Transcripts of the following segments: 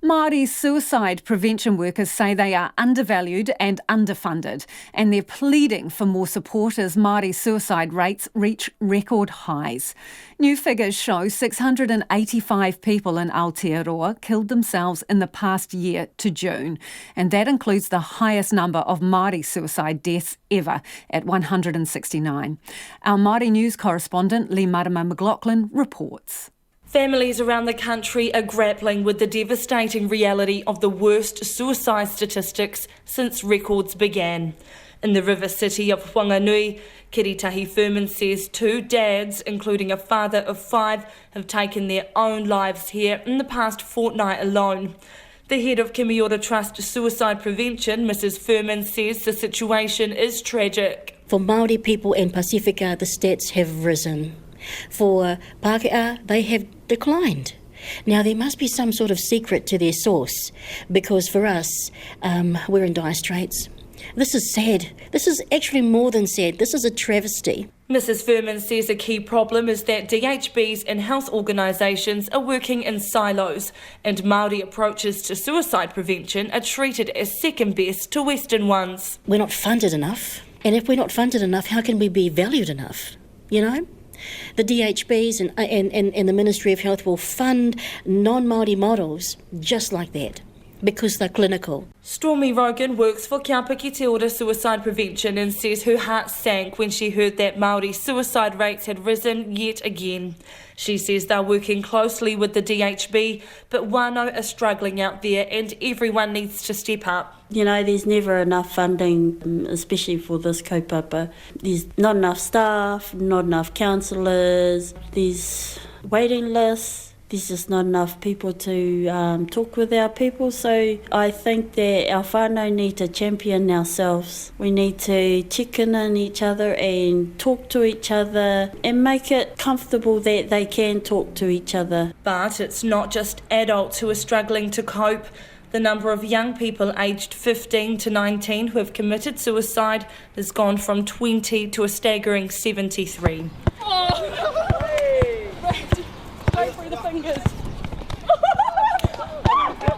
Māori suicide prevention workers say they are undervalued and underfunded, and they're pleading for more support as Māori suicide rates reach record highs. New figures show 685 people in Aotearoa killed themselves in the past year to June, and that includes the highest number of Māori suicide deaths ever at 169. Our Māori news correspondent Leigh-Marama McLachlan reports. Families around the country are grappling with the devastating reality of the worst suicide statistics since records began. In the river city of Whanganui, Kiritahi Furman says 2 dads, including a father of 5, have taken their own lives here in the past fortnight alone. The head of Kimiora Trust Suicide Prevention, Mrs Furman, says the situation is tragic. For Māori people in Pacifica, the stats have risen. For Pākehā, they have declined. Now, there must be some sort of secret to their source, because for us, we're in dire straits. This is sad. This is actually more than sad. This is a travesty. Mrs Furman says a key problem is that DHBs and health organisations are working in silos, and Māori approaches to suicide prevention are treated as second best to Western ones. We're not funded enough, and if we're not funded enough, how can we be valued enough, you know? The DHBs and the Ministry of Health will fund non-Māori models just like that, because they're clinical. Stormy Rogan works for Kia Piki Te Ora Suicide Prevention and says her heart sank when she heard that Māori suicide rates had risen yet again. She says they're working closely with the DHB, but wānau are struggling out there and everyone needs to step up. You know, there's never enough funding, especially for this kaupapa. There's not enough staff, not enough counsellors, there's waiting lists. There's just not enough people to talk with our people, so I think that our whānau need to champion ourselves. We need to check in on each other and talk to each other and make it comfortable that they can talk to each other. But it's not just adults who are struggling to cope. The number of young people aged 15 to 19 who have committed suicide has gone from 20 to a staggering 73.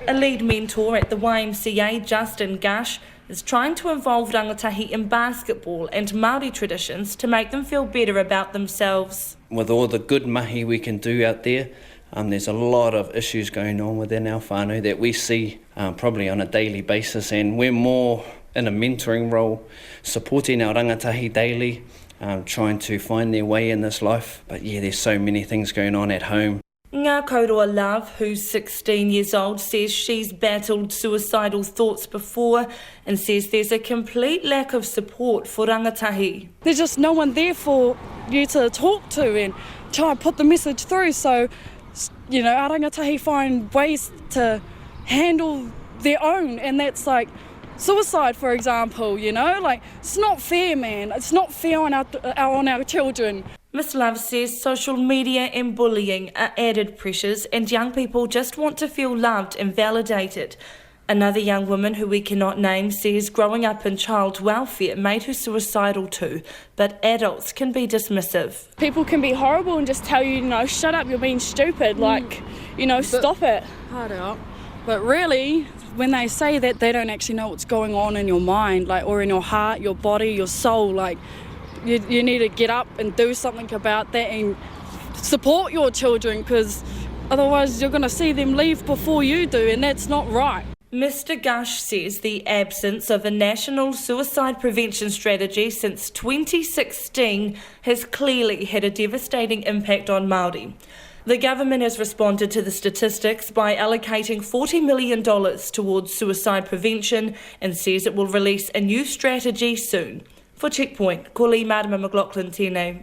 A lead mentor at the YMCA, Justin Gush, is trying to involve rangatahi in basketball and Māori traditions to make them feel better about themselves. With all the good mahi we can do out there, there's a lot of issues going on within our whānau that we see probably on a daily basis, and we're more in a mentoring role, supporting our rangatahi daily, trying to find their way in this life. But yeah, there's so many things going on at home. Ngā Kouroa Love, who's 16 years old, says she's battled suicidal thoughts before and says there's a complete lack of support for rangatahi. There's just no one there for you to talk to and try and put the message through, so, you know, our rangatahi find ways to handle their own, and that's like suicide, for example, you know? Like, it's not fair, man. It's not fair on our children. Miss Love says social media and bullying are added pressures and young people just want to feel loved and validated. Another young woman who we cannot name says growing up in child welfare made her suicidal too, but adults can be dismissive. People can be horrible and just tell you, you know, shut up, you're being stupid, like, you know, stop it. Hard out. But really, when they say that, they don't actually know what's going on in your mind, like, or in your heart, your body, your soul, like, you need to get up and do something about that and support your children, because otherwise you're going to see them leave before you do, and that's not right. Mr Gush says the absence of a national suicide prevention strategy since 2016 has clearly had a devastating impact on Māori. The government has responded to the statistics by allocating $40 million towards suicide prevention and says it will release a new strategy soon. For Checkpoint, ko Leigh-Marama McLachlan tēnei.